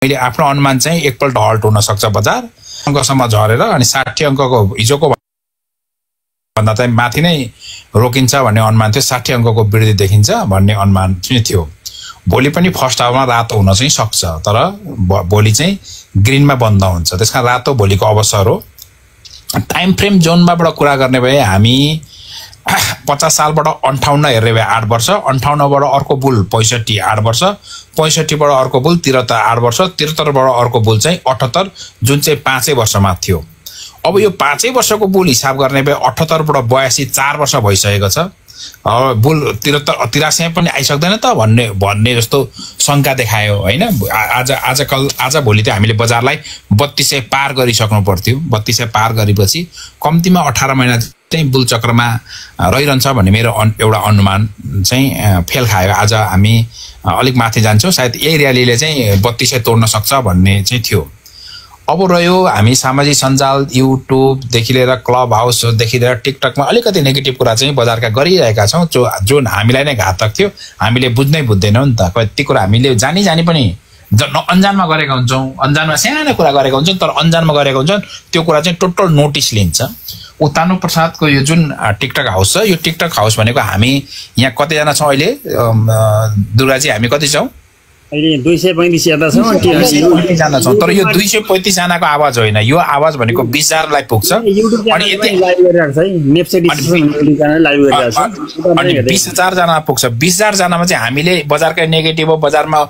मैले आफ्नो अनुमान चाहिँ एकपल्ट हल्ट हुन सक्छ बजार अङ्कसम्म झरेर अनि 60 अङ्कको हिजोको भन्दा चाहिँ माथि नै रोकिन्छ भन्ने अनुमान थियो 60 अङ्कको वृद्धि देखिन्छ भन्ने अनुमान चाहिँ थियो भोलि पनि फर्स्ट हाफमा रातो हुन चाहिँ सक्छ तर भोलि चाहिँ ग्रीनमा बन्द हुन्छ त्यसकारण रातो भोलिको अवसर हो टाइम फ्रेम जोनबाट कुरा गर्ने भए हामी 50 सालबाट 58 हेर्ने भए 8 वर्ष 58 बाट अर्को बुल 65 8 वर्ष 65 बाट अर्को बुल 73 8 वर्ष 73 बाट अर्को बुल चाहिँ 78 जुन चाहिँ 5 वर्षमा थियो अब यो 5 वर्षको बुल हिसाब गर्ने भए 78 बाट 82 4 वर्ष भइसकेको छ बुल 83 पनि आइसक्दैन त भन्ने जस्तो शंका देखायो हैन आज भोलि त हामीले बजारलाई 3200 पार गरिसक्नु पर्थ्यो 3200 पार गरेपछि कम्तीमा 18 महिना चाहिँ बुल चक्रमा रहिरहन्छ भन्ने मेरो एउटा अनुमान चाहिँ फेल खायो आज हामी अलिक माथि जान्छौं सायद यही र्यालीले चाहिँ 3200 तोड्न सक्छ भन्ने चाहिँ थियो अब रह्यो हामी सामाजिक सञ्जाल युट्युब देखि लिएर क्लब हाउस देखि लिएर टिकटकमा अलिकति नेगेटिभ कुरा चाहिँ बजारका गरिरहेका छौं जुन हामीलाई नै घातक थियो हामीले बुझ्दैनौं नि त कति कुरा हामीले जानी पनि अनजानमा गरेका हुन्छौं अनजानमा सानो कुरा गरेका हुन्छौं तर अनजानमा गरेका हुन्छौं त्यो कुरा चाहिँ टोटल नोटिस लिन्छ उत्तानो प्रसादको यो जुन टिकटक हाउस छ यो टिकटक हाउस भनेको हामी यहाँ कति जना छौं अहिले दुर्गाजी हामी कति छौं अहिले 235 जना छौं तर यो 235 जनाको आवाज होइन यो आवाज भनेको 20,000 लाई पुग्छ अनि यति लाइभ गरिरहेको छ वेबसाइट च्यानल लाइभ गरिरहेको छ अनि 20,000 जना पुग्छ 20,000 जनामा चाहिँ हामीले बजारकै नेगेटिभ हो बजारमा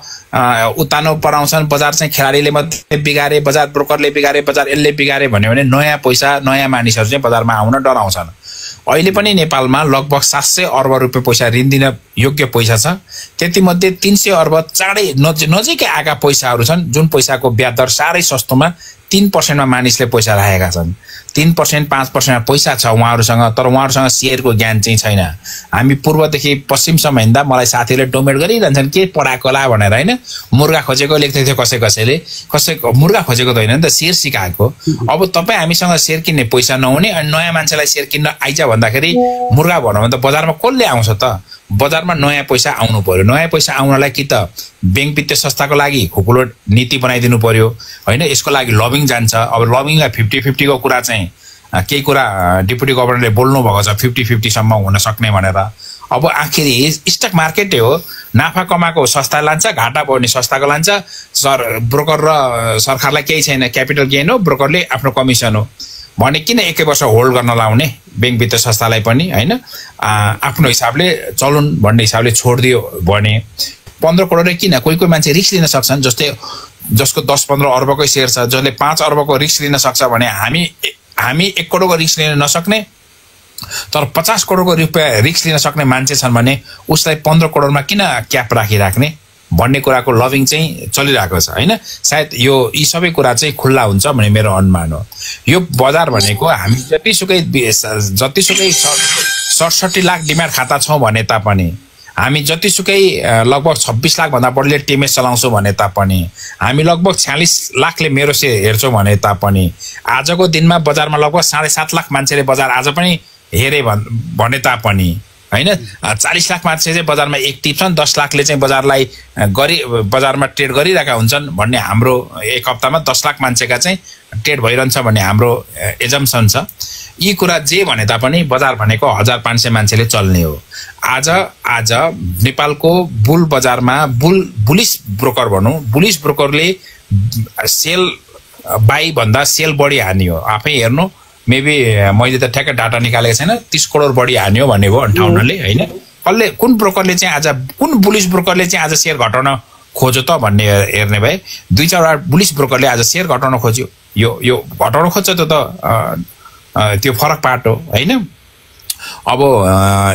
उत्तानो पराउँछन् बजार चाहिँ खेलाडीले मात्रै बिगारे बजार ब्रोकरले बिगारे बजार यसले बिगारे भन्यो भने नयाँ पैसा नयाँ मानिसहरु चाहिँ बजारमा आउन डराउँछन् अहिले पनि नेपालमा लगभग 700 अर्ब रुपैयाँ पैसा ऋण दिन योग्य पैसा छ त्यतिमध्ये 300 अर्ब चाँडै नजिकै आएका पैसाहरु छन् जुन पैसाको ब्याज दर सारै सस्तोमा 3% मा मानिसले पैसा राखेका छन् 3% 5% मा पैसा छ उहाँहरुसँग तर उहाँहरुसँग शेयरको ज्ञान चाहिँ छैन हामी पूर्वदेखि पश्चिमसम्म हिँड्दा मलाई साथीहरुले डोमेट गरिरहन्छन् के पढाकोला भनेर हैन मुर्गा खोजेको लेख्दै थियो कसैको मुर्गा खोजेको त हैन नि त शेयर सिकाएको अब तपाई हामीसँग शेयर किन्ने पैसा नहुने अनि नयाँ मान्छेलाई शेयर किन्न आइज भन्दाखेरि मुर्गा भन्नु भने त बजारमा कसले आउँछ त बजारमा नयाँ पैसा आउनु पर्यो नयाँ पैसा आउनलाई कि त बैंक वित्तीय संस्थाको लागि खुकुलो नीति बनाइदिनु पर्यो हैन यसको लागि लबिङ जान्छ अब लबिङलाई 50-50 को कुरा चाहिँ केही कुरा डेपुटी गभर्नरले बोल्नु भएको छ 50-50 सम्म हुन सक्ने भनेर अब आखिरी स्टक मार्केट हो नाफा कमाको सस्ता लान्छ घाटा बढ्ने सस्ताको लान्छ ब्रोकर र सरकारलाई केही छैन क्यापिटल गेन हो ब्रोकरले आफ्नो कमिसन हो भने किन एकै वर्ष होल्ड गर्न लाउने बैंक वित्तीय संस्थालाई पनि हैन आफ्नो हिसाबले चलुन भन्ने हिसाबले छोड्दियो भने 15 करोडले किन कोही मान्छे रिस्क लिन सक्छन् जसको 10-15 अर्बको शेयर छ जसले 5 अर्बको रिस्क लिन सक्छ भने हामी 1 करोडको रिस्क लिन नसक्ने तर 50 करोडको रुपैयाँ रिस्क लिन सक्ने मान्छे छन् भने उसलाई 15 करोडमा किन क्याप राखिराख्ने भन्ने कुराको लभिङ चाहिँ चलिरहेको छ हैन सायद यी सबै कुरा चाहिँ खुल्ला हुन्छ भन्ने मेरो अनुमान हो यो बजार भनेको हामी जतिसुकै 67 लाख डिमाट खाता छौं भने तापनि हामी जतिसुकै लगभग 26 लाख भन्दा बढीले टिएमएस चलाउँछौं भने तापनि हामी लगभग 46 लाखले मेरो शेयर हेर्छौं भने तापनि आजको दिनमा बजारमा लगभग 7.5 लाख मान्छेले बजार आज पनि हेरे भने तापनि हैन 40 लाख मान्छे चाहिँ बजारमा एक्टिभ छन् 10 लाखले चाहिँ बजारमा ट्रेड गरिरहेका हुन्छन् भन्ने हाम्रो एक हप्तामा 10 लाख मान्छेका चाहिँ ट्रेड भइरहन्छ भन्ने हाम्रो एजम्पसन छ यी कुरा जे भने तापनि बजार भनेको 1500 मान्छेले चल्ने हो आज नेपालको बुल बजारमा बुलिश ब्रोकर भनौं बुलिश ब्रोकरले सेल बाई भन्दा सेल बढी हान्यो आफै हेर्नु मेबी मैले त ठ्याक्कै डाटा निकालेको छैन 30 करोड बढी हान्यो भनेको 58 ले हैन कुन ब्रोकरले चाहिँ आज कुन बुलिश ब्रोकरले चाहिँ आज शेयर घटाउन खोज्यो त भन्ने हेर्ने भए 2-4 बुलिश ब्रोकरले आज शेयर घटाउन खोज्यो यो घटाउन खोज्छ त त्यो फरक पार्ट हो हैन अब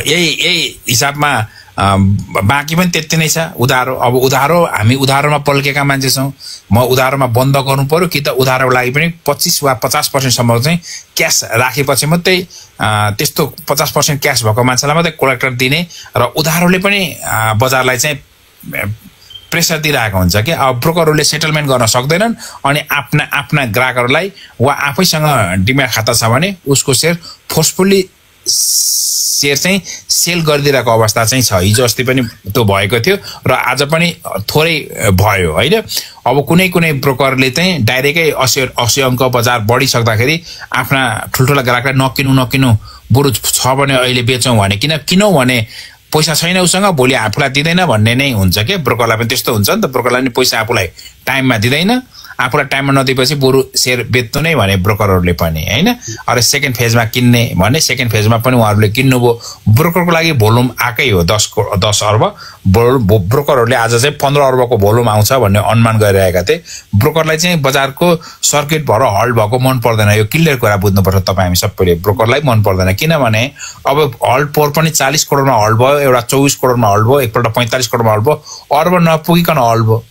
यही हिसाबमा बाँकी पनि त्यति नै छ उधारो अब उधारो हामी उधारोमा पल्केका मान्छे छौं म उधारोमा बन्द गर्नु पर्यो कि त उधारोको लागि पनि 25 वा 50% सम्म चाहिँ क्याश राखेपछि मात्रै त्यस्तो 50% क्याश भएको मान्छेलाई मात्रै कलेक्टर दिने र उधारोले पनि बजारलाई चाहिँ प्रेसर दिइरहेको हुन्छ के अब ब्रोकरहरूले सेटलमेन्ट गर्न सक्दैनन् अनि आफ्ना ग्राहकहरूलाई वा आफैसँग डिम्याट खाता छ भने उसको शेयर फोर्सफुली शेयर चाहिँ सेल गरिदिरहेको अवस्था चाहिँ छ हिजो अस्ति पनि त्यो भएको थियो र आज पनि थोरै भयो हैन अब कुनै कुनै ब्रोकरले चाहिँ डाइरेक्टै 80 अङ्क बजार बढिसक्दाखेरि आफ्ना ठुल्ठुला ग्राहकलाई नकिनु बरु छ भने अहिले बेचौँ भने किनौँ भने पैसा छैन उसँग भोलि आफूलाई दिँदैन भन्ने नै हुन्छ के ब्रोकरलाई पनि त्यस्तो हुन्छ नि त ब्रोकरलाई पनि पैसा आफूलाई टाइममा दिँदैन आफूलाई टाइममा नदिएपछि बरु सेयर बेच्नु नै भने ब्रोकरहरूले पनि हैन अरे सेकेन्ड फेजमा किन्ने भने सेकेन्ड फेजमा पनि उहाँहरूले किन्नुभयो ब्रोकरको लागि भोल्युम आकै हो 10 अर्ब ब्रोकरहरूले आज चाहिँ 15 अर्बको भोल्युम आउँछ भन्ने अनुमान गरिरहेका थिए ब्रोकरलाई चाहिँ बजारको सर्किट भएर हल्ट भएको मन पर्दैन यो क्लियर कुरा बुझ्नुपर्छ तपाईँ हामी सबैले ब्रोकरलाई मन पर्दैन किनभने अब हल्ट पोर पनि 40 करोडमा हल्ट भयो एउटा 24 करोडमा हल्ट भयो एकपल्ट 45 करोडमा हल्ट भयो अर्ब नपुगिकन हल्ट भयो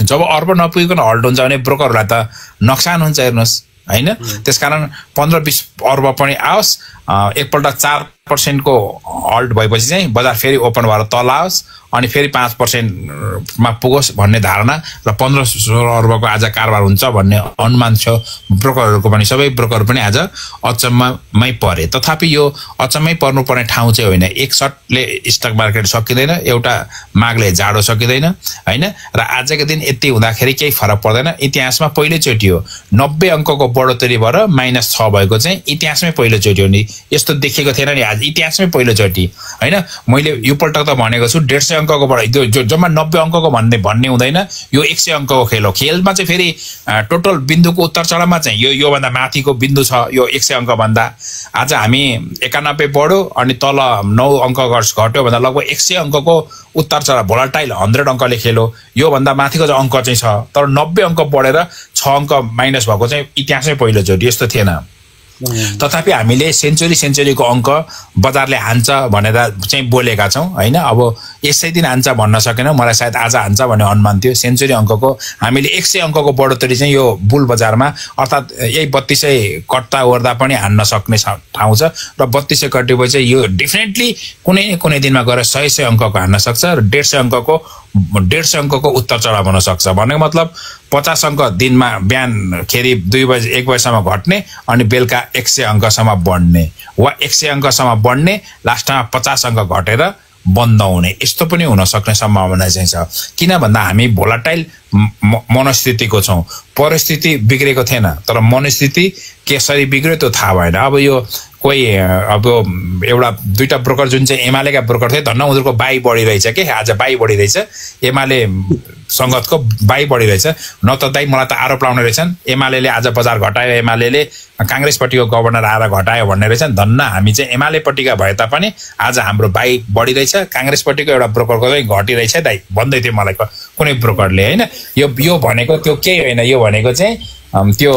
जब अर्ब नपुगिकन हल्ट हुन्छ भने ब्रोकरहरूलाई त नोक्सान हुन्छ हेर्नुहोस् हैन त्यसकारण 15-20 अर्ब पनि आओस् एकपल्ट 4% को हल्ट भएपछि चाहिँ बजार फेरि ओपन भएर तल आओस् अनि फेरि 5% मा पुगोस् भन्ने धारणा र 15-16 अर्बको आज कारोबार हुन्छ भन्ने अनुमान छ ब्रोकरहरूको पनि सबै ब्रोकर पनि आज अचम्ममै परे तथापि यो अचम्मै पर्नुपर्ने ठाउँ चाहिँ होइन एक शटले स्टक मार्केट सकिँदैन एउटा मागले जाडो सकिँदैन हैन र आजको दिन यति हुँदाखेरि केही फरक पर्दैन इतिहासमा पहिलोचोटि हो 90 अङ्कको बढोत्तरी भएर -6 भएको चाहिँ इतिहासमै पहिलोचोटि हो नि यस्तो देखेको थिएन नि आज इतिहासमै पहिलोचोटि हैन मैले यो पल्ट त भनेको छु 150 अङ्कको बाट जम्मा 90 अङ्कको भन्ने हुँदैन यो 100 अङ्कको खेल हो खेलमा चाहिँ फेरि टोटल बिन्दुको उत्तर चढावमा चाहिँ यो भन्दा माथिको बिन्दु छ यो 100 अङ्क भन्दा आज हामी 91 बढ्यो अनि तल 9 अङ्क घट्यो भन्दा लगभग 100 अङ्कको उत्तर चढाव भोलाटाइल 100 अङ्कले खेल्यो यो भन्दा माथिको चाहिँ अङ्क चाहिँ छ तर 90 अङ्क बढेर 6 अङ्क माइनस भएको चाहिँ इतिहासमै पहिलोचोटि यस्तो थिएन तथापि हामीले सेन्चुरीको अङ्क बजारले हान्छ भनेर चाहिँ बोलेका छौं हैन अब यसै दिन हान्छ भन्न सकेन मलाई सायद आज हान्छ भन्ने अनुमान थियो सेन्चुरी अङ्कको हामीले 100 अङ्कको बढोत्तरी चाहिँ यो बुल बजारमा अर्थात् यही 3200 कट्टा ओर्दा पनि हान्न सक्ने ठाउँ छ र 3200 कटेपछि यो डेफिनेटली कुनै दिनमा गएर 100 अङ्कको हान्न सक्छ र 150 अङ्कको उत्तर चढाव हुन सक्छ भनेको मतलब 50 अङ्क दिनमा बिहान खेरि 2 बजे 1 बजेसम्म घट्ने अनि बेलुका 100 अङ्कसम्म बढ्ने वा 100 अङ्कसम्म बढ्ने लास्टमा 50 अङ्क घटेर बन्द हुने यस्तो पनि हुन सक्ने सम्भावना चाहिँ छ किन भन्दा हामी भोलाटाइल मनस्थितिको छौं परिस्थिति बिग्रेको थिएन तर मनस्थिति कसरी बिग्र्यो त्यो थाहा भएन अब यो कोही अब एउटा दुईटा ब्रोकर जुन चाहिँ एमालेका ब्रोकर थिए धन्न उनीहरुको बाई बढिरहेछ के आज बाई बढिरहेछ एमाले संगतको बाई बढिरहेछ न त दाइ मलाई त आरोप लाउने रहेछन् एमालेले आज बजार घटायो एमालेले कांग्रेस पार्टीको गभर्नर आएर घटायो भन्ने रहेछन् धन्न हामी चाहिँ एमाले पार्टीका भए तापनि आज हाम्रो बाई बढिरहेछ कांग्रेस पार्टीको एउटा ब्रोकरको चाहिँ घटिरहेछ दाइ भन्दै थियो मलाई कुनै ब्रोकरले हैन यो भनेको त्यो केही होइन यो भनेको चाहिँ त्यो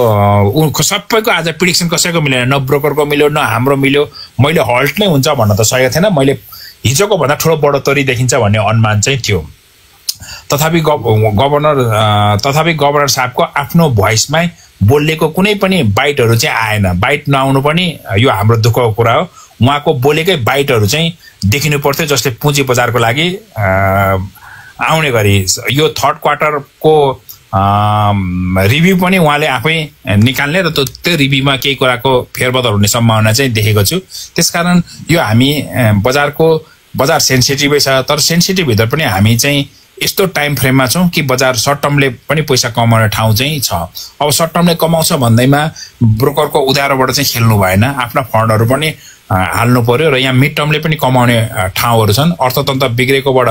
सबैको आज प्रेडिक्सन कसैको मिलेन न ब्रोकरको मिल्यो न हाम्रो मिल्यो मैले हल्ट नै हुन्छ भन्न त सकेको थिएन मैले हिजोको भन्दा ठूलो बढोत्तरी देखिन्छ भन्ने अनुमान चाहिँ थियो तथापि गभर्नर साहबको आफ्नो भोइसमै बोलेको कुनै पनि बाइटहरु चाहिँ आएन बाइट नआउनु पनि यो हाम्रो दुःखको कुरा हो उहाँको बोलेकै बाइटहरु चाहिँ देखिनु पर्थ्यो जसले पुँजी बजारको लागि आउने गरी यो थर्ड क्वार्टरको रिभ्यू पनि उहाँले आफै निकाल्ने र त्यो रिभ्यूमा केही कुराको फेरबदल हुने सम्भावना चाहिँ देखेको छु त्यसकारण यो हामी बजार सेन्सिटिभै छ तर सेन्सिटिभ भित्र पनि हामी चाहिँ यस्तो टाइम फ्रेममा छौं कि बजार सर्ट टर्मले पनि पैसा कमाउने ठाउँ चाहिँ छ अब सर्ट टर्मले कमाउँछ भन्दैमा ब्रोकरको उधारोबाट चाहिँ खेल्नु भएन आफ्ना फन्डहरु पनि हाल्नु पर्यो र यहाँ मिड टर्मले पनि कमाउने ठाउँहरु छन् अर्थतन्त्र बिग्रेकोबाट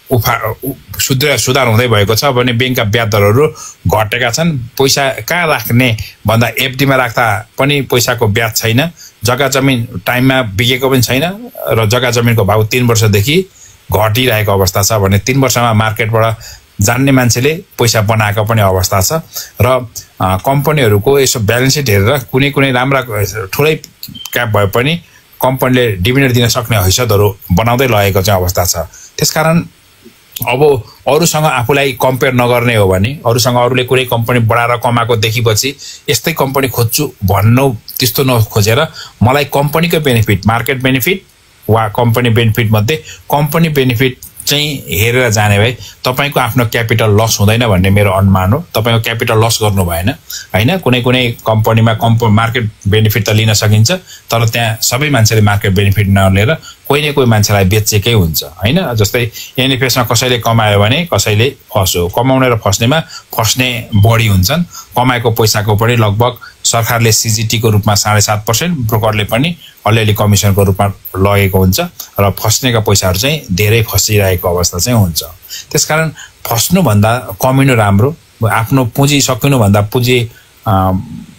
सुधार हुँदै भएको छ भने बैंकका ब्याज दरहरु घटेका छन् पैसा कहाँ राख्ने भन्दा एफडी मा राख्दा पनि पैसाको ब्याज छैन जग्गा जमिन टाइममा बिकेको पनि छैन र जग्गा जमिनको भाउ 3 वर्षदेखि घटिरहेको अवस्था छ भने 3 वर्षमा मार्केटबाट जान्ने मान्छेले पैसा बनाएको पनि अवस्था छ र कम्पनीहरुको यसो ब्यालेन्स शीट हेरेर कुनै राम्रा ठूलै क्याप भए पनि कम्पनीले डिभिडेन्ड दिन सक्ने हैसियतहरु बनाउँदै लगेको चाहिँ अवस्था छ त्यसकारण अब अरूसँग आफूलाई कम्पेयर नगर्ने हो भने अरूसँग अरूले कुनै कम्पनी बढाएर कमाएको देखेपछि यस्तै कम्पनी खोज्छु भन्नु त्यस्तो नखोजेर मलाई कम्पनीको बेनिफिट मार्केट बेनिफिट वा कम्पनी बेनिफिट मध्ये कम्पनी बेनिफिट चाहिँ हेरेर जाने भए तपाईको आफ्नो क्यापिटल लस हुँदैन भन्ने मेरो अनुमान हो तपाईको क्यापिटल लस गर्नु भएन हैन कुनै कम्पनीमा मार्केट बेनिफिट त लिन सकिन्छ तर त्यहाँ सबै मान्छेले मार्केट बेनिफिट नलिएर कोही न कोही मान्छेलाई बेचेकै हुन्छ हैन। जस्तै एनएफएसमा कसैले कमायो भने कसैले फस्यो, कमाउने र फस्नेमा फस्ने बढी हुन्छन्। कमाएको पैसाको पनि लगभग सरकारले सीजीटीको रूपमा 7.5%, ब्रोकरले पनि अलिअलि कमिसनको रूपमा लगेको हुन्छ र फस्नेका पैसाहरू चाहिँ धेरै फसिरहेको अवस्था चाहिँ हुन्छ। त्यसकारण फस्नुभन्दा कमिनु राम्रो, आफ्नो पुँजी सकिनुभन्दा पुँजी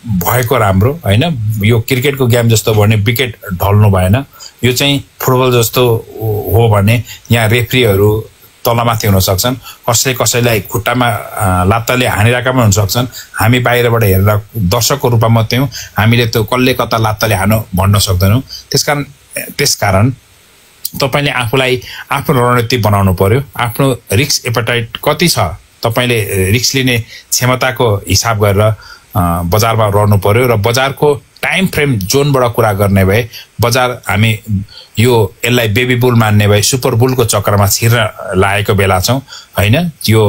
भएको राम्रो हैन। यो क्रिकेटको गेम जस्तो भने विकेट ढल्नु भएन, यो चाहिँ फुटबल जस्तो हो भने यहाँ रेफ्रीहरू तलमाथि हुन सक्छन्, कसैलाई खुट्टामा लात्ताले हानिरहेका पनि हुन सक्छन्। हामी बाहिरबाट हेरेर दर्शकको रूपमा मात्रै हौँ, हामीले त्यो कसले कता लात्ताले हानो भन्न सक्दैनौँ। त्यसकारण तपाईले आफूलाई आफ्नो रणनीति बनाउनु पर्यो। आफ्नो रिस्क एपेटाइट कति छ, तपाईले रिस्क लिने क्षमताको हिसाब गरेर बजारमा रहनु पर्यो र बजारको टाइम फ्रेम जोनबाट कुरा गर्ने भए बजार हामी यसलाई बेबी बुल मान्ने भए सुपर बुलको चक्रमा छिर्न लागेको बेला छौँ हैन। यो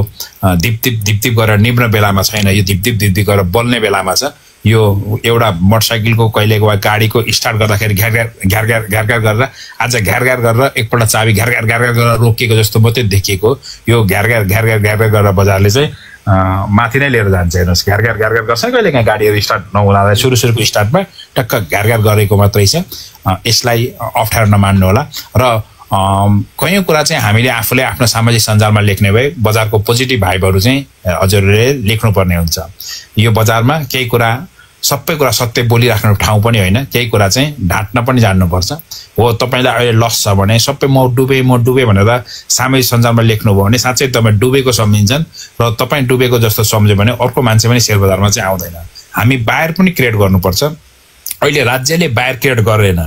धिपधिप गरेर निब्न बेलामा छैन, यो धिपधिप गरेर बल्ने बेलामा छ। यो एउटा मोटरसाइकलको कहिलेको गाडीको स्टार्ट गर्दाखेरि घ्यार गरेर आज घ्यार गरेर एकपल्ट चाबी घ्यार गरेर रोकिएको जस्तो मात्रै देखिएको। यो घ्यार गरेर बजारले चाहिँ माथि नै लिएर जान्छ। हेर्नुहोस्, घ्यार गर्छ कहिले काहीँ गाडीहरू स्टार्ट नहुँदा सुरुको स्टार्टमा टक्क घ्यार गरेको मात्रै छ। यसलाई अप्ठ्यारो नमान्नु होला। र कयौँ कुरा चाहिँ हामीले आफूले आफ्नो सामाजिक सञ्जालमा लेख्ने भए बजारको पोजिटिभ भाइबहरू चाहिँ हजुरले लेख्नुपर्ने हुन्छ। यो बजारमा केही कुरा सबै कुरा सत्य बोलिराख्नु ठाउँ पनि होइन, केही कुरा चाहिँ ढाँट्न पनि जान्नुपर्छ। हो तपाईलाई अहिले लस छ भने सबै म डुबे भनेर सामाजिक सञ्जालमा लेख्नुभयो भने साँच्चै तपाईँ डुबेको सम्झिन्छन् र तपाईँ डुबेको जस्तो सम्झ्यो भने अर्को मान्छे पनि शेयर बजारमा चाहिँ आउँदैन। हामी बायर पनि क्रिएट गर्नुपर्छ। अहिले राज्यले बायर क्रिएट गरेन,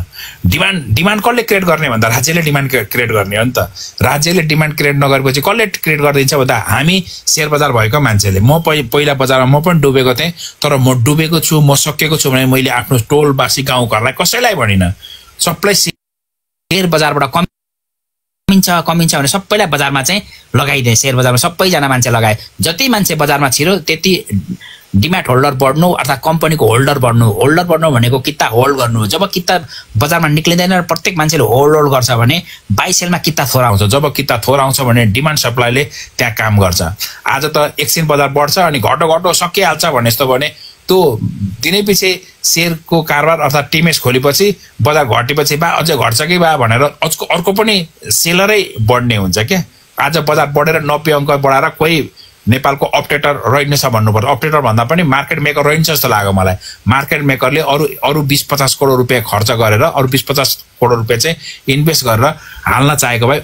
डिमान्ड कसले क्रिएट गर्ने भन्दा राज्यले डिमान्ड क्रिएट गर्ने हो नि त। राज्यले डिमान्ड क्रिएट नगरेपछि कसले क्रिएट गरिदिन्छ भन्दा हामी शेयर बजार भएको मान्छेले। म पहिला बजारमा म पनि डुबेको थिएँ, तर म डुबेको छु, म सकेको छु भने मैले आफ्नो टोलवासी गाउँघरलाई कसैलाई भनिनँ। सबलाई शेयर बजारबाट कमिन्छ भने सबैलाई बजारमा चाहिँ लगाइदिए। शेयर बजारमा सबैजना मान्छे लगाए। जति मान्छे बजारमा छिरो त्यति डिम्याट होल्डर बढ्नु अर्थात् कम्पनीको होल्डर बढ्नु भनेको किता होल्ड गर्नु। जब किता बजारमा निक्लिँदैन र प्रत्येक मान्छेले होल्ड गर्छ भने बाइ सेलमा किता थोर आउँछ। जब किता थोर आउँछ भने डिमान्ड सप्लाईले त्यहाँ काम गर्छ। आज त एकछिन बजार बढ्छ अनि घटो सकिहाल्छ भने जस्तो भने त्यो दिनै पछि शेयरको कारोबार अर्थात् टिएमएस खोलेपछि बजार घटेपछि बा अझै घट्छ कि बा भनेर अर्को पनि सेलरै बढ्ने हुन्छ क्या। आज बजार बढेर 90 अङ्क बढाएर कोही नेपालको अपडेटर रहन्छ भन्नुपर्छ। अपडेटर भन्दा पनि मार्केट मेकर रहन्छ जस्तो लाग्यो मलाई। मार्केट मेकरले अरू 20-50 करोड रुपियाँ खर्च गरेर अरू 20-50 करोड रुपियाँ चाहिँ इन्भेस्ट गरेर हाल्न चाहेको भए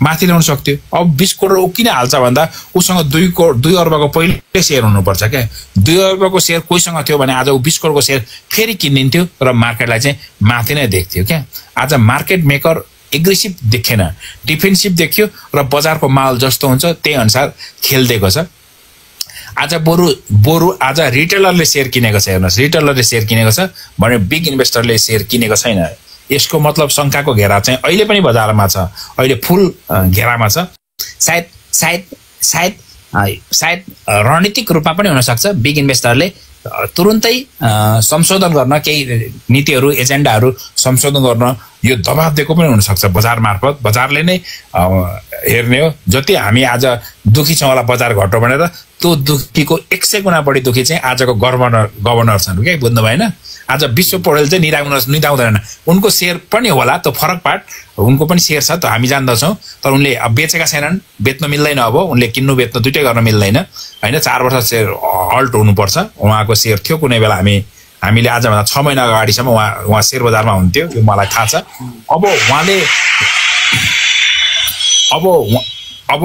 माथि ल्याउन सक्थ्यो। अब 20 करोड किन हाल्छ भन्दा उसँग 2 अर्बको पहिले सेयर हुनुपर्छ क्या। 2 अर्बको सेयर कोहीसँग थियो भने आज 20 करोडको सेयर फेरि किनिन्थ्यो र मार्केटलाई चाहिँ माथि नै देख्थ्यो क्या। आज मार्केट मेकर एग्रेसिभ देखेन, डिफेन्सिभ देखियो र बजारको माहौल जस्तो हुन्छ त्यही अनुसार खेल्दिएको छ। आज बरु आज रिटेलरले सेयर किनेको छ। हेर्नुहोस्, रिटेलरले सेयर किनेको छ भने बिग इन्भेस्टरले सेयर किनेको छैन। यसको मतलब शङ्काको घेरा चाहिँ अहिले पनि बजारमा छ, अहिले फुल घेरामा छ। सायद रणनीतिक रूपमा पनि हुनसक्छ बिग इन्भेस्टरले तुरुन्तै संशोधन गर्न, केही नीतिहरू एजेन्डाहरू संशोधन गर्न यो दबाब दिएको पनि हुनसक्छ बजार मार्फत। बजारले नै हेर्ने हो। जति हामी आज दुखी छौँ होला बजार घट्यो भनेर त्यो दुखीको 100 गुणा बढी दुखी चाहिँ आजको गभर्नर छन् क्या। बुझ्नु भएन? आज विश्व पौडेल चाहिँ निदाउँदैन। उनको सेयर पनि होला, त्यो फरक पार्ट उनको पनि सेयर छ त हामी जान्दछौँ, तर उनले बेचेका छैनन्, बेच्न मिल्दैन। अब उनले किन्नु बेच्नु दुइटै गर्न मिल्दैन होइन। 4 वर्ष सेयर हल्ट हुनुपर्छ। उहाँको सेयर थियो कुनै बेला, हामीले आजभन्दा 6 महिना अगाडिसम्म उहाँ सेयर बजारमा हुन्थ्यो, यो मलाई थाहा छ। अब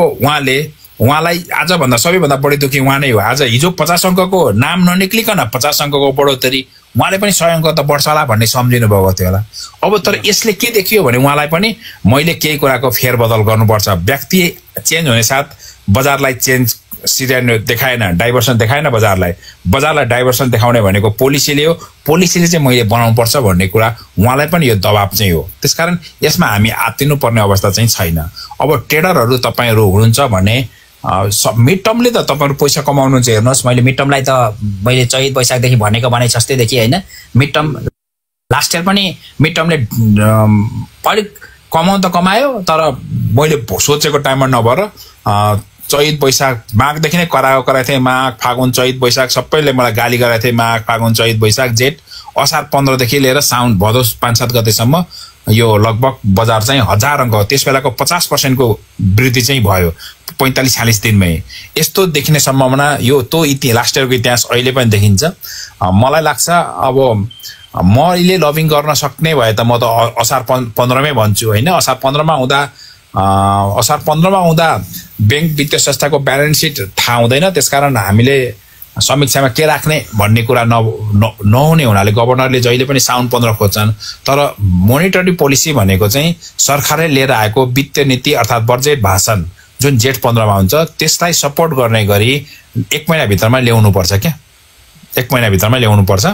उहाँलाई आजभन्दा सबैभन्दा बढी दुखी उहाँ नै हो। आज हिजो 50 अङ्कको नाम ननिक्लिकन 50 अङ्कको बढोत्तरी उहाँले पनि 100 अङ्क त बढ्छ होला भन्ने सम्झिनु भएको थियो होला। अब तर यसले के देखियो भने उहाँलाई पनि मैले केही कुराको फेरबदल गर्नुपर्छ। व्यक्ति चेन्ज हुने साथ बजारलाई चेन्ज सिरियन देखाएन, डाइभर्सन देखाएन बजारलाई डाइभर्सन देखाउने भनेको पोलिसीले हो। पोलिसीले चाहिँ मैले बनाउनुपर्छ भन्ने कुरा उहाँलाई पनि यो दबाब चाहिँ हो। त्यसकारण यसमा हामी आत्तिनुपर्ने अवस्था चाहिँ छैन। अब ट्रेडरहरू तपाईँहरू हुनुहुन्छ भने मिड टर्मले त तपाईँहरू पैसा कमाउनुहुन्छ। हेर्नुहोस्, मैले चैत वैशाखदेखि भनेको भने जस्तैदेखि होइन। मिड टर्म लास्ट इयर पनि मिड टर्मले अलिक कमाउन त कमायो तर मैले सोचेको टाइममा नभएर चैत वैशाख माघदेखि नै कराएको थिएँ। माघ फागुन चैत वैशाख सबैले मलाई गाली गरेको थिए। माघ फागुन चैत वैशाख जेठ असार 15 देखि लिएर साउन भदौ 5-7 गतेसम्म यो लगभग बजार चाहिँ 1000 अङ्क, त्यस बेलाको 50% को वृद्धि चाहिँ भयो 45-46 दिनमै। यस्तो देखिने सम्भावना यो लास्ट इयरको इतिहास अहिले पनि देखिन्छ। मलाई लाग्छ अब मैले लबिङ गर्न सक्ने भए त म त असार 15 मै भन्छु होइन। असार 15 मा हुँदा बैंक वित्तीय संस्थाको ब्यालेन्स सिट थाहा हुँदैन, त्यसकारण हामीले समीक्षामा के राख्ने भन्ने कुरा नहुने हुनाले गभर्नरले जहिले पनि साउन 15 खोज्छन्। तर मोनिटरी पोलिसी भनेको चाहिँ सरकारले लिएर आएको वित्तीय नीति अर्थात् बजेट भाषण जुन जेठ 15 मा हुन्छ त्यसलाई सपोर्ट गर्ने गरी 1 महिनाभित्रमा ल्याउनु पर्छ क्या, 1 महिनाभित्रमा ल्याउनु पर्छ।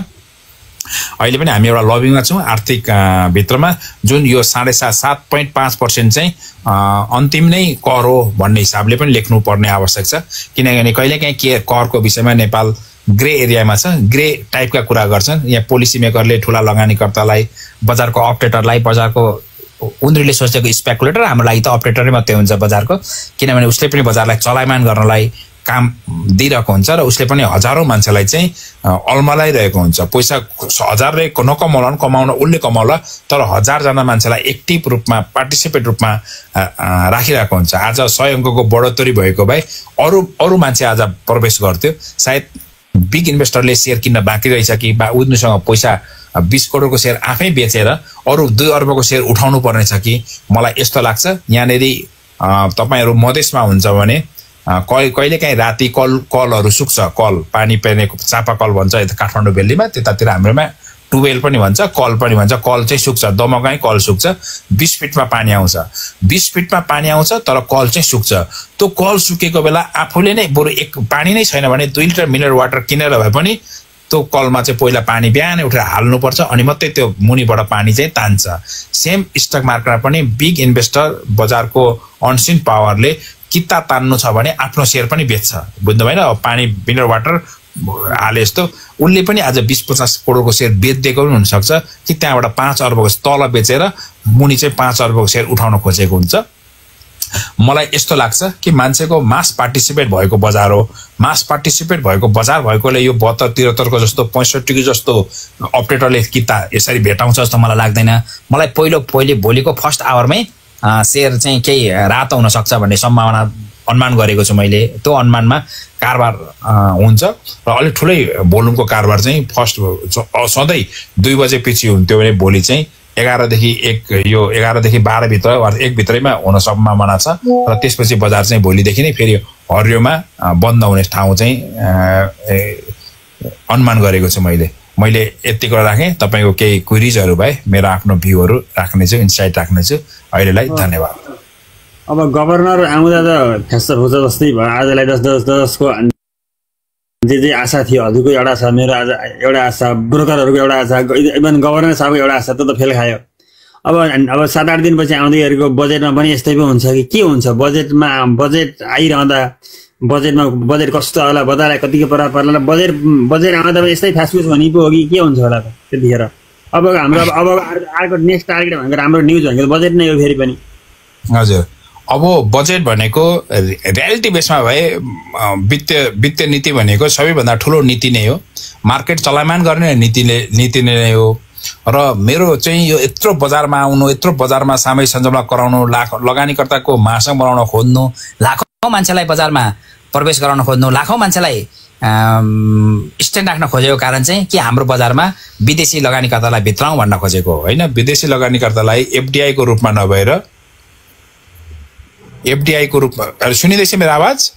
अहिले पनि हामी एउटा लबिङमा छौँ आर्थिक भित्रमा जुन यो 7.5% चाहिँ अन्तिम नै कर हो भन्ने हिसाबले पनि लेख्नु पर्ने आवश्यक छ। किनभने कहिलेकाहीँ के करको विषयमा नेपाल ग्रे एरियामा छ, ग्रे टाइपका कुरा गर्छन्। यहाँ पोलिसी मेकरले ठुला लगानीकर्तालाई, बजारको अपरेटरलाई, बजारको उनीहरूले सोचेको स्पेकुलेटर हाम्रो लागि त अपरेटरै मात्रै हुन्छ बजारको, किनभने उसले पनि बजारलाई चलायमान गर्नलाई काम दिइरहेको हुन्छ र उसले पनि हजारौं मान्छेलाई चाहिँ अल्मलाइरहेको हुन्छ। पैसा 1000 नकमाउला कमाउन उसले कमाउला, तर 1000 जना मान्छेलाई एक्टिभ रूपमा पार्टिसिपेट रूपमा राखिरहेको हुन्छ। आज 100 अङ्कको बढोत्तरी भएको भए अरू मान्छे आज प्रवेश गर्थ्यो। सायद बिग इन्भेस्टरले शेयर किन्न बाँकी रहेछ कि उनीसँग पैसा 20 करोडको शेयर आफै बेचेर अरू 2 अर्बको शेयर उठाउनु पर्ने छ कि, मलाई यस्तो लाग्छ। यहाँनेरि तपाईहरु मधेसमा हुन्छ भने कहिलेकाहीँ राति कलहरू सुक्छ, कल पानी पेर्नेको चापाकल भन्छ यता काठमाडौँ भेल्लीमा, त्यतातिर हाम्रोमा टुवेल पनि भन्छ, कल पनि भन्छ। कल चाहिँ सुक्छ, दमकमै कल सुक्छ, 20 फिटमा पानी आउँछ, 20 फिटमा पानी आउँछ तर कल चाहिँ सुक्छ। त्यो कल सुकेको बेला आफूले नै बरु पानी नै छैन भने 2 लिटर मिनरल वाटर किनेर भए पनि त्यो कलमा चाहिँ पहिला पानी बिहानै उठेर हाल्नुपर्छ अनि मात्रै त्यो मुनिबाट पानी चाहिँ तान्छ। सेम स्टक मार्केटमा पनि बिग इन्भेस्टर बजारको अनसिन पावरले किता तान्नु छ भने आफ्नो शेयर पनि बेच्छ, बुझ्नु भएन? पानी मिनरल वाटर हाले जस्तो उनले पनि आज 20-50 करोडको शेयर बेच्दिएको पनि हुनसक्छ कि त्यहाँबाट 5 अर्बको तल बेचेर मुनि चाहिँ 5 अर्बको शेयर उठाउन खोजेको हुन्छ। मलाई यस्तो लाग्छ कि मान्छेको मास पार्टिसिपेट भएको बजार हो। मास पार्टिसिपेट भएको बजार भएकोले यो 72-73 को जस्तो 65 को जस्तो अपरेटरले किता यसरी भेटाउँछ जस्तो मलाई लाग्दैन। मलाई पहिले भोलिको फर्स्ट आवरमै शेयर चाहिँ केही रात हुन सक्छ भन्ने सम्भावना अनुमान गरेको छु मैले। त्यो अनुमानमा कारोबार हुन्छ र अलि ठुलै भोल्युमको कारोबार चाहिँ फर्स्ट सधैँ 2 बजे पछि हुन्थ्यो भने भोलि चाहिँ 11 देखि 1 यो 11 देखि 12 भित्र वा 1 भित्रैमा हुन सम्भावना छ र त्यसपछि बजार चाहिँ भोलिदेखि नै फेरि हरियोमा बन्द हुने ठाउँ चाहिँ अनुमान गरेको छु मैले यति कुरा राखेँ। तपाईको केही क्वेरीजहरु भए मेरो आफ्नो भ्यूहरु राख्ने छु, इन्साइट राख्ने छु। अहिलेलाई धन्यवाद। अब गभर्नर आउँदा त फ्यास्टर हुन्छ जस्तै भयो। आजलाई 10-10 जे आशा थियो, हजुरको एउटा आशा, मेरो आज एउटा आशा, ब्रोकरहरुको एउटा आशा, इभन गभर्नर साहबको एउटा आशा, त फेल खायो। अब 7-8 दिनपछि आउँदैहरुको बजेटमा पनि यस्तै पो हुन्छ कि के हुन्छ? बजेट आइरहँदा बजेट कस्तो होला, बजारलाई कतिको प्रभाव पर्ला, बजेट आउँदा पनि यस्तै फ्यासफुस भनी पो हो कि के हुन्छ होला त त्यतिखेर? अब हाम्रो अर्को नेक्स्ट टार्गेट भनेको राम्रो न्यूज भनेको बजेट नै हो फेरि पनि। हजुर, अब बजेट भनेको रियालिटी बेसमा भए वित्तीय नीति भनेको सबैभन्दा ठुलो नीति नै हो। मार्केट चलायमान गर्ने नीति नै हो। र मेरो चाहिँ यो यत्रो बजारमा आउनु, यत्रो बजारमा सामूहिक सञ्जालमा कराउनु, लगानीकर्ताको महासंघ बनाउन खोज्नु, लाखौं मान्छेलाई बजारमा प्रवेश गराउन खोज्नु, लाखौं मान्छेलाई स्ट्यान्ड राख्न खोजेको कारण चाहिँ के हाम्रो बजारमा विदेशी लगानीकर्तालाई भित्राउँ भन्न खोजेको होइन। विदेशी लगानीकर्तालाई एफडीआई को रूपमा नभएर एफडीआई को रूपमा, सुनिँदैछ मेरो आवाज?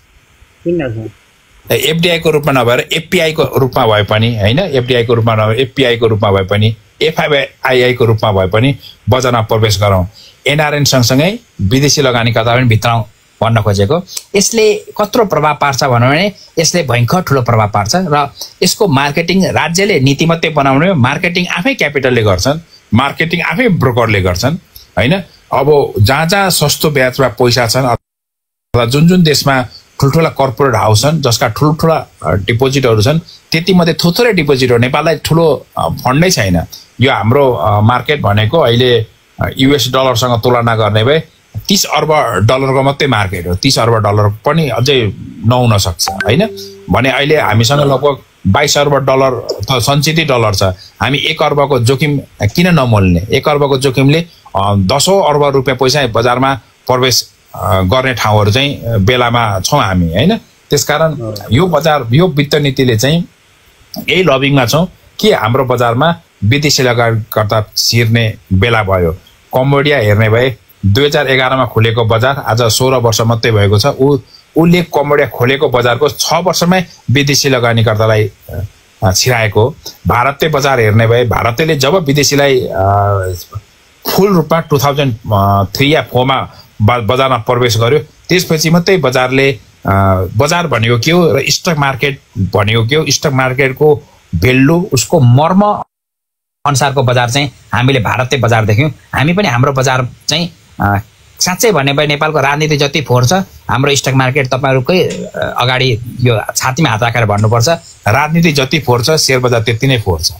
एफडीआई को रूपमा नभएर एफपीआई को रूपमा भए पनि हैन, एफडीआई को रूपमा नभएर एफपीआई को रूपमा भए पनि, एफआईआई को रूपमा भए पनि बजारमा प्रवेश गरौँ। एनआरएन सँगसँगै विदेशी लगानीकर्ता पनि भित्राउँ भन्न खोजेको। यसले कत्रो प्रभाव पार्छ भन्नु भने यसले भयंकर ठुलो प्रभाव पार्छ र यसको मार्केटिङ राज्यले नीति मात्रै बनाउने, मार्केटिङ आफै क्यापिटलले गर्छन्, मार्केटिङ आफै ब्रोकरले गर्छन् हैन। अब जहाँ सस्तो ब्याजमा पैसा छन् अथवा जुन देशमा ठुल्ठुला कर्पोरेट हाउस छन् जसका ठुल्ठुला डिपोजिटहरु छन्, त्यति मध्ये थोरै डिपोजिट हो। नेपाललाई ठुलो फन्डै छैन। यो हाम्रो मार्केट भनेको अहिले US डलरसँग तुलना गर्ने भए 30 अर्ब डलरको मात्रै मार्केट हो। 30 अर्ब डलर पनि अझै नहुन सक्छ हैन। भने अहिले हामीसँग लगभग 22 अर्ब डलर त सञ्चित डलर छ। हामी 1 अर्बको जोखिम किन नमोल्ने? 1 अर्बको जोखिमले 10 अर्ब रुपियाँ पैसा बजारमा प्रवेश गर्ने ठाउँहरू चाहिँ बेलामा छौँ हामी हैन। त्यसकारण यो बजार यो वित्त नीतिले चाहिँ यही लबिङमा छौँ कि हाम्रो बजारमा विदेशी लगानीकर्ता छिर्ने बेला भयो। कम्बोडिया हेर्ने भए 2011 मा खुलेको बजार आज 16 वर्ष मात्रै भएको छ। उसले कम्बोडिया खोलेको बजारको 6 वर्षमै विदेशी लगानीकर्तालाई छिराएको। भारतीय बजार हेर्ने भए भारतले जब विदेशीलाई फुल रूपमा 2003 या 4 मा बजारमा प्रवेश गर्यो त्यसपछि मात्रै बजारले बजार भनेको के हो र स्टक मार्केट भनेको के हो, स्टक मार्केटको भेल्यु उसको मर्म अनुसारको बजार चाहिँ हामीले भारतीय बजार देख्यौँ। हामी पनि हाम्रो बजार चाहिँ साँच्चै भन्ने भए नेपालको राजनीति जति फोहोर छ हाम्रो स्टक मार्केट तपाईहरुकै अगाडि यो छातीमा हात राखेर भन्नुपर्छ, राजनीति जति फोहोर छ शेयर बजार त्यति नै फोहोर छ।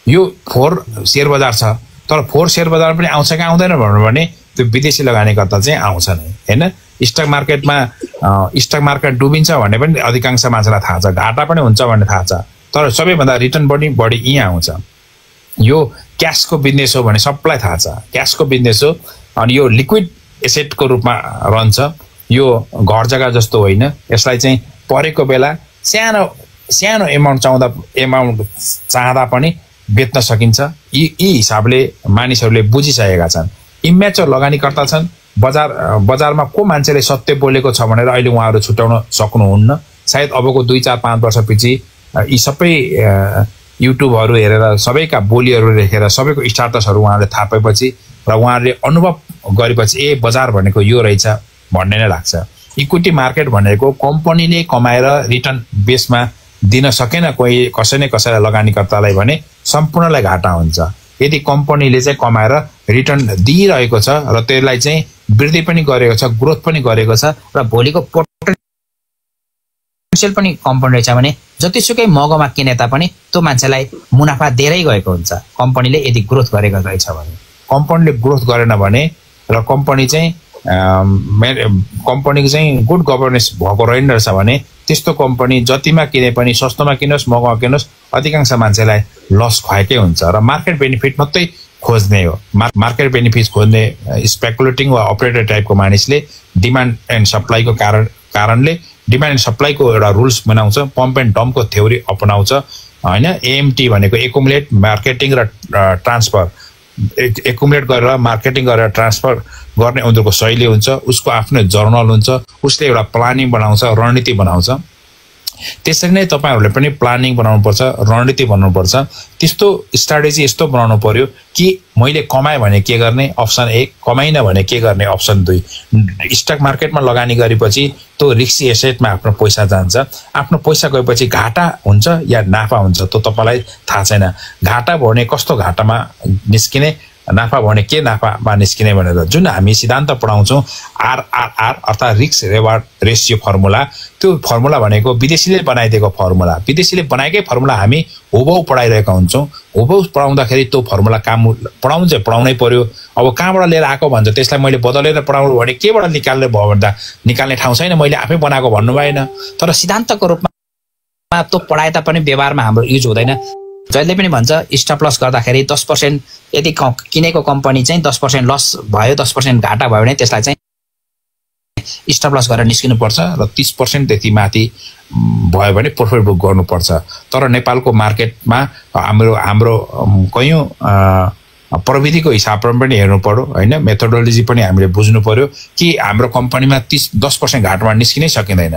यो फोहोर शेयर बजार छ तर फोहोर शेयर बजार पनि आउँछ कि आउँदैन भन्नु भने त्यो विदेशी लगानीकर्ता चाहिँ आउँछ नै हैन। स्टक मार्केटमा स्टक मार्केट डुबिन्छ भन्ने पनि अधिकांश मान्छेलाई थाहा छ, घाटा पनि हुन्छ भन्ने थाहा छ, तर सबैभन्दा रिटर्न पनि बढी यहाँ आउँछ। यो क्याशको बिजनेस हो भने सबैलाई थाहा छ, क्याशको बिजनेस हो अनि यो लिक्विड एसेटको रूपमा रहन्छ। यो घर जग्गा जस्तो होइन, यसलाई चाहिँ परेको बेला सानो एमाउन्ट चाहँदा पनि बेच्न सकिन्छ। यी हिसाबले मानिसहरूले बुझिसकेका छन्। इम्याच्योर लगानीकर्ता छन्। बजारमा को मान्छेले सत्य बोलेको छ भनेर अहिले उहाँहरू छुट्याउन सक्नुहुन्न। सायद अबको 2-4-5 वर्षपछि यी सबै युट्युबहरू हेरेर सबैका बोलीहरू देखेर सबैको स्टाटसहरू उहाँहरूले थाहा पाएपछि र उहाँहरूले अनुभव गरेपछि ए बजार भनेको यो रहेछ भन्ने नै लाग्छ। इक्विटी मार्केट भनेको कम्पनीले कमाएर रिटर्न बेसमा दिन सकेन कसैलाई लगानीकर्तालाई भने सम्पूर्णलाई घाटा हुन्छ। यदि कम्पनीले चाहिँ कमाएर रिटर्न दिइरहेको छ र त्यसलाई चाहिँ वृद्धि पनि गरेको छ, ग्रोथ पनि गरेको छ र भोलिको पोटेन्सियल पनि कम्पनी रहेछ भने जतिसुकै महँगोमा किने तापनि त्यो मान्छेलाई मुनाफा धेरै गएको हुन्छ। कम्पनीले यदि ग्रोथ गरेको रहेछ भने, कम्पनीले ग्रोथ गरेन भने र कम्पनी चाहिँ कम्पनीको चाहिँ गुड गभर्नेन्स भएको रहेछ भने त्यस्तो कम्पनी जतिमा किने पनि सस्तोमा किनोस् महँगोमा किनोस् अधिकांश मान्छेलाई लस खुवाएकै हुन्छ र मार्केट बेनिफिट मात्रै खोज्ने हो। मार्केट बेनिफिट खोज्ने स्पेकुलेटिङ वा अपरेटर टाइपको मानिसले डिमान्ड एन्ड सप्लाईको कारणले डिमान्ड एन्ड सप्लाईको एउटा रुल्स बनाउँछ, पम्प एन्ड डम्पको थ्योरी अपनाउँछ हैन। एएमटी भनेको एकुमुलेट मार्केटिङ र ट्रान्सफर, एकुमुलेट गरेर मार्केटिङ गरेर ट्रान्सफर गर्ने उनीहरूको शैली हुन्छ, उसको आफ्नो जर्नल हुन्छ, उसले एउटा प्लानिङ बनाउँछ, रणनीति बनाउँछ। त्यसरी नै तपाईहरुले पनि प्लानिङ बनाउनुपर्छ, रणनीति बनाउनुपर्छ। त्यस्तो स्ट्र्याटेजी यस्तो बनाउनु पर्यो कि मैले कमाए भने के गर्ने अप्सन 1, कमाइन भने के गर्ने अप्सन 2। स्टक मार्केटमा लगानी गरेपछि त्यो रिस्की एसेटमा आफ्नो पैसा जान्छ। आफ्नो पैसा गएपछि घाटा हुन्छ या नाफा हुन्छ त्यो तपाईलाई थाहा छैन। घाटा भने कस्तो घाटामा निस्किने, नाफा भने के नाफामा निस्किने भनेर जुन हामी सिद्धान्त पढाउँछौँ आरआरआर अर्थात् रिस्क रिवार्ड रेसियो फर्मुला, त्यो फर्मुला भनेको विदेशीले बनाइदिएको फर्मुला, विदेशीले बनाएकै फर्मुला हामी हुबहु पढाइरहेका हुन्छौँ। हुबहु पढाउँदाखेरि त्यो फर्मुला काम पढाउनु चाहिँ पढाउनै पर्यो। अब कहाँबाट लिएर आएको भन्छ त्यसलाई मैले बदलेर पढाउनु भने केबाट निकाल्ने भयो भन्दा निकाल्ने ठाउँ छैन, मैले आफै बनाएको भन्नु भएन। तर सिद्धान्तको रूपमा त्यो पढाए तापनि व्यवहारमा हाम्रो युज हुँदैन। जहिले पनि भन्छ स्टप लस गर्दाखेरि 10% यदि किनेको कम्पनी चाहिँ 10% लस भयो, 10% घाटा भयो भने त्यसलाई चाहिँ स्टप लस गरेर निस्किनुपर्छ र 30% देखि माथि भयो भने प्रोफिट बुक गर्नुपर्छ। तर नेपालको मार्केटमा हाम्रो कयौं प्रविधिको हिसाबमा पनि हेर्नु पर्यो हैन, मेथोडोलोजी पनि हामीले बुझ्नु पर्यो कि हाम्रो कम्पनीमा 10% घाटामा निस्किनै सकिँदैन।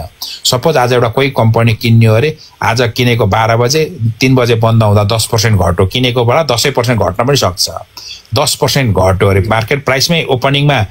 सपोज आज एउटा कोही कम्पनी किन्ने हो अरे, आज किनेको 12 बजे 3 बजे बन्द हुँदा 10% घट्यो, किनेको बेला 10% घट्न पनि सक्छ। 10% घट्यो अरे मार्केट प्राइसमै ओपनिङमा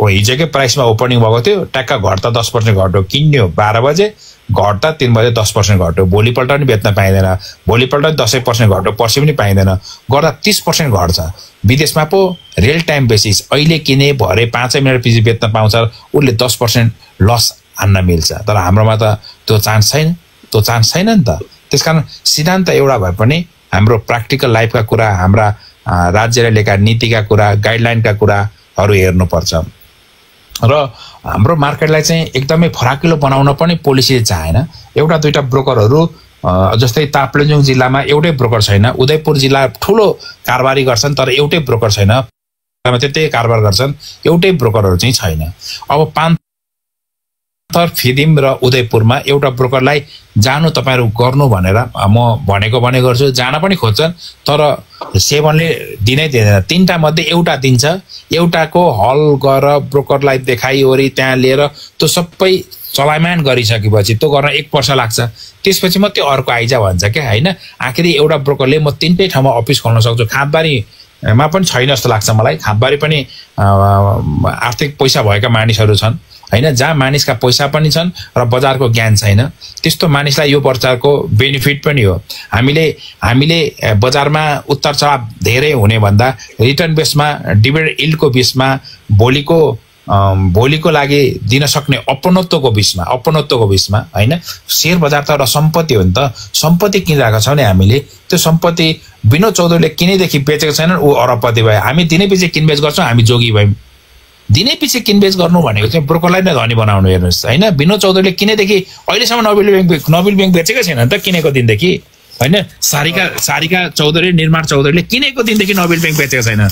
हिजोकै प्राइसमा ओपनिङ भएको थियो, ट्याक्क घट्दा 10% घट्यो, किन्यो 12 बजे घट्दा 3 बजे 10% घट्यो, भोलिपल्ट पनि बेच्न पाइँदैन, भोलिपल्ट 10% घट्यो, पर्सि पनि पाइँदैन, गर्दा 30% घट्छ। विदेशमा पो रियल टाइम बेसिस अहिले किने भरे 5 मिनट पछि बेच्न पाउँछ, उसले 10% लस हान्न मिल्छ। तर हाम्रोमा त त्यो चान्स छैन नि त। त्यसकारण सिद्धान्त एउटा भए पनि हाम्रो प्र्याक्टिकल लाइफका कुरा, हाम्रा राज्यले लिएका नीतिका कुरा गाइडलाइनका कुराहरू हेर्नुपर्छ र हाम्रो मार्केटलाई चाहिँ एकदमै फराकिलो बनाउन पनि पोलिसीले चाहेन। एउटा दुईटा ब्रोकरहरू जस्तै ताप्लेजुङ जिल्लामा एउटै ब्रोकर छैन, उदयपुर जिल्ला ठुलो कारोबारी गर्छन् तर एउटै ब्रोकर छैन, त्यतै कारोबार गर्छन्, एउटै ब्रोकरहरू चाहिँ छैन। अब पान्थर, फिदिम र उदयपुरमा एउटा ब्रोकरलाई जानु तपाईहरु गर्नु भनेर म भनेको गर्छु, जान पनि खोज्छन् तर सेवनले दिनै दिँदैन। तीनटा मध्ये एउटा दिन्छ, एउटाको हल गर ब्रोकरलाई देखाइओरी त्यहाँ लिएर त्यो सबै चलायमान गरिसकेपछि त्यो गर्न 1 वर्ष लाग्छ, त्यसपछि मात्रै अर्को आइज भन्छ क्या हैन। आखिरी एउटा ब्रोकरले म तीनटै ठाउँमा अफिस खोल्न सक्छु, खापबारीमा पनि छैन जस्तो लाग्छ मलाई। खापबारी पनि आर्थिक पैसा भएका मानिसहरू छन् हैन, जहाँ मानिसका पैसा पनि छन् र बजारको ज्ञान छैन, त्यस्तो मानिसलाई यो बजारको बेनिफिट पनि हो। हामीले बजारमा उतार चढाव धेरै हुने भन्दा रिटर्न बेसमा डिभिडेन्ड यील्डको बेसमा भोलिको लागि दिन सक्ने अपनत्वको बिचमा हैन। शेयर बजार त एउटा सम्पत्ति हो नि त, सम्पत्ति किनिरहेका छौँ नि हामीले, त्यो सम्पत्ति विनोद चौधरीले किनेदेखि बेचेको छैनन्, ऊ अरबपति भयो। हामी दिनैपछि किनबेच गर्छौँ, हामी जोगी भयौँ। दिनैपछि किनबेच गर्नु भनेको चाहिँ ब्रोकरलाई नै धनी बनाउनु हेर्नुहोस् हैन। विनोद चौधरीले किनेदेखि अहिलेसम्म नोबेल ब्याङ्क बेचेकै छैन नि त, किनेको दिनदेखि हैन। सारिका चौधरी, निर्माण चौधरीले किनेको दिनदेखि नोबेल ब्याङ्क बेचेको छैन।